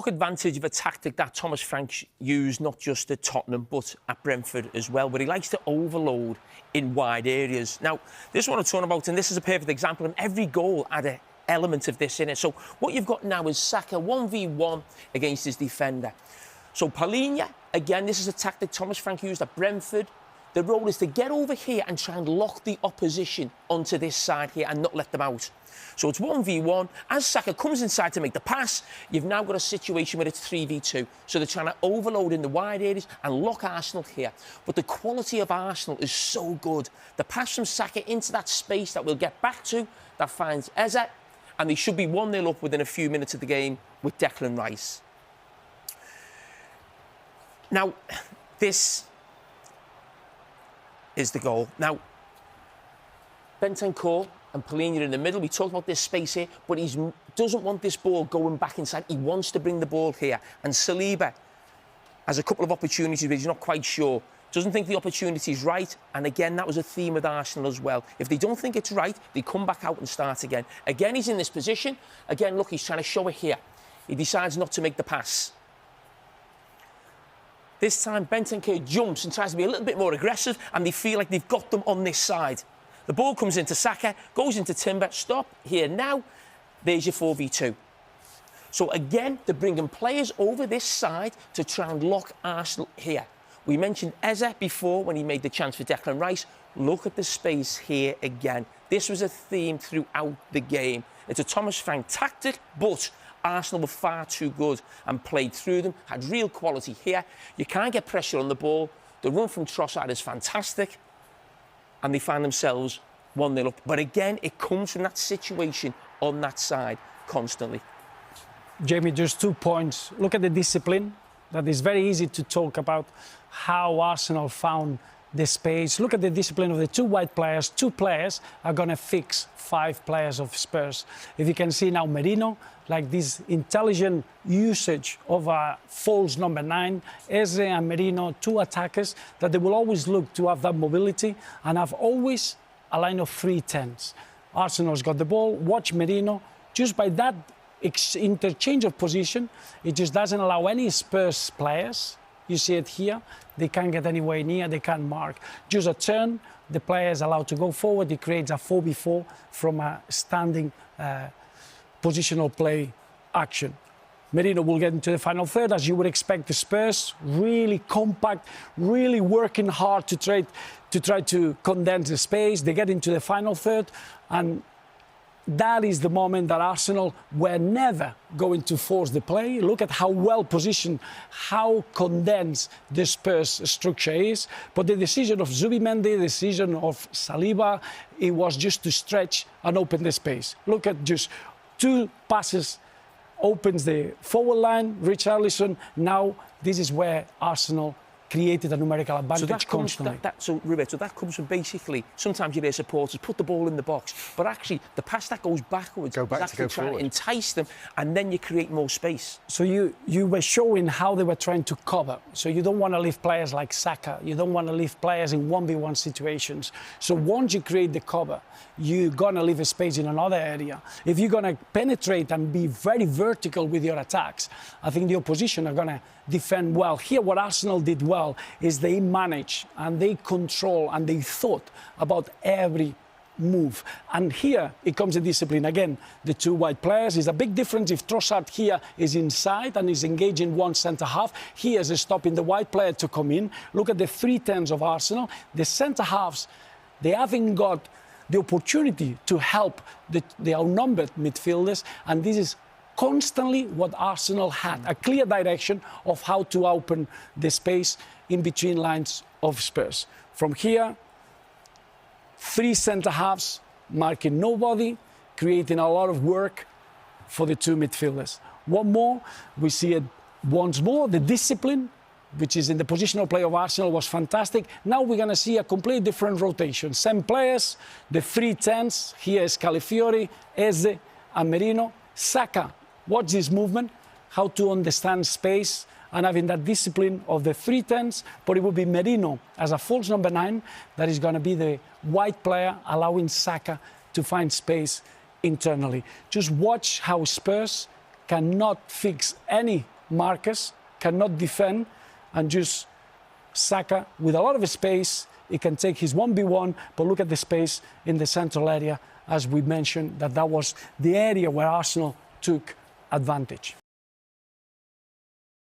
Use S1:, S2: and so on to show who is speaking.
S1: took advantage of a tactic that Thomas Frank used not just at Tottenham but at Brentford as well, where he likes to overload in wide areas. Now, this is what I'm talking about, and this is a perfect example, and every goal had an element of this in it. So what you've got now is Saka 1v1 against his defender. So Palhinha, again, this is a tactic Thomas Frank used at Brentford. The role is to get over here and try and lock the opposition onto this side here and not let them out. So it's 1v1. As Saka comes inside to make the pass, you've now got a situation where it's 3v2. So they're trying to overload in the wide areas and lock Arsenal here. But the quality of Arsenal is so good. The pass from Saka into that space that we'll get back to, that finds Eze, and they should be 1-0 up within a few minutes of the game with Declan Rice. Now, this is the goal. Now, Bentancur and Palhinha in the middle. We talked about this space here, but he doesn't want this ball going back inside. He wants to bring the ball here. And Saliba has a couple of opportunities, but he's not quite sure. Doesn't think the opportunity is right. And again, that was a theme with Arsenal as well. If they don't think it's right, they come back out and start again. Again, he's in this position. Again, look, he's trying to show it here. He decides not to make the pass. This time, Bentancur jumps and tries to be a little bit more aggressive, and they feel like they've got them on this side. The ball comes into Saka, goes into Timber. Stop here now. There's your 4v2. So again, they're bringing players over this side to try and lock Arsenal here. We mentioned Eze before when he made the chance for Declan Rice. Look at the space here again. This was a theme throughout the game. It's a Thomas Frank tactic, but Arsenal were far too good and played through them, had real quality here. You can't get pressure on the ball. The run from Trossard is fantastic, and they find themselves 1-0 up. But again, it comes from that situation on that side constantly.
S2: Jamie, just 2 points. Look at the discipline. That is very easy to talk about how Arsenal found the space. Look at the discipline of the two wide players. 2 players are going to fix 5 players of Spurs. If you can see now Merino, like this intelligent usage of a false number 9, Eze and Merino, 2 attackers that they will always look to have that mobility and have always a line of 3 10s. Arsenal's got the ball. Watch Merino. Just by that interchange of position, it just doesn't allow any Spurs players. You see it here. They can't get anywhere near. They can't mark. Just a turn. The player is allowed to go forward. It creates a 4v4 from a standing positional play action. Merino will get into the final third, as you would expect. The Spurs really compact, really working hard to try to condense the space. They get into the final third, and that is the moment that Arsenal were never going to force the play. Look at how well positioned, how condensed the Spurs structure is. But the decision of Zubimendi, the decision of Saliba, it was just to stretch and open the space. Look at just 2 passes, opens the forward line, Richarlison. Now this is where Arsenal created a numerical advantage constantly.
S1: So, Roberto, that comes from basically, sometimes you hear supporters put the ball in the box, but actually the pass that goes backwards is actually trying to entice them, and then you create more space.
S2: So you were showing how they were trying to cover. So you don't want to leave players like Saka. You don't want to leave players in 1v1 situations. So once you create the cover, you're going to leave a space in another area. If you're going to penetrate and be very vertical with your attacks, I think the opposition are going to defend well. Here, what Arsenal did well is they managed and they control and they thought about every move. And here it comes the discipline again. The 2 wide players is a big difference if Trossard here is inside and is engaging 1 centre half. Here is stopping the wide player to come in. Look at the 3 10s of Arsenal. The centre halves, they haven't got the opportunity to help the outnumbered midfielders, and this is constantly what Arsenal had, a clear direction of how to open the space in between lines of Spurs. From here, 3 centre-halves marking nobody, creating a lot of work for the 2 midfielders. One more, we see it once more, the discipline, which is in the positional play of Arsenal, was fantastic. Now we're going to see a completely different rotation. Same players, the 3 10s. Here is Calafiori, Eze, and Merino. Saka, watch this movement, how to understand space and having that discipline of the 3 10s. But it will be Merino as a false number 9 that is going to be the wide player, allowing Saka to find space internally. Just watch how Spurs cannot fix any markers, cannot defend, and just Saka, with a lot of space, he can take his 1v1, but look at the space in the central area, as we mentioned, that was the area where Arsenal took advantage.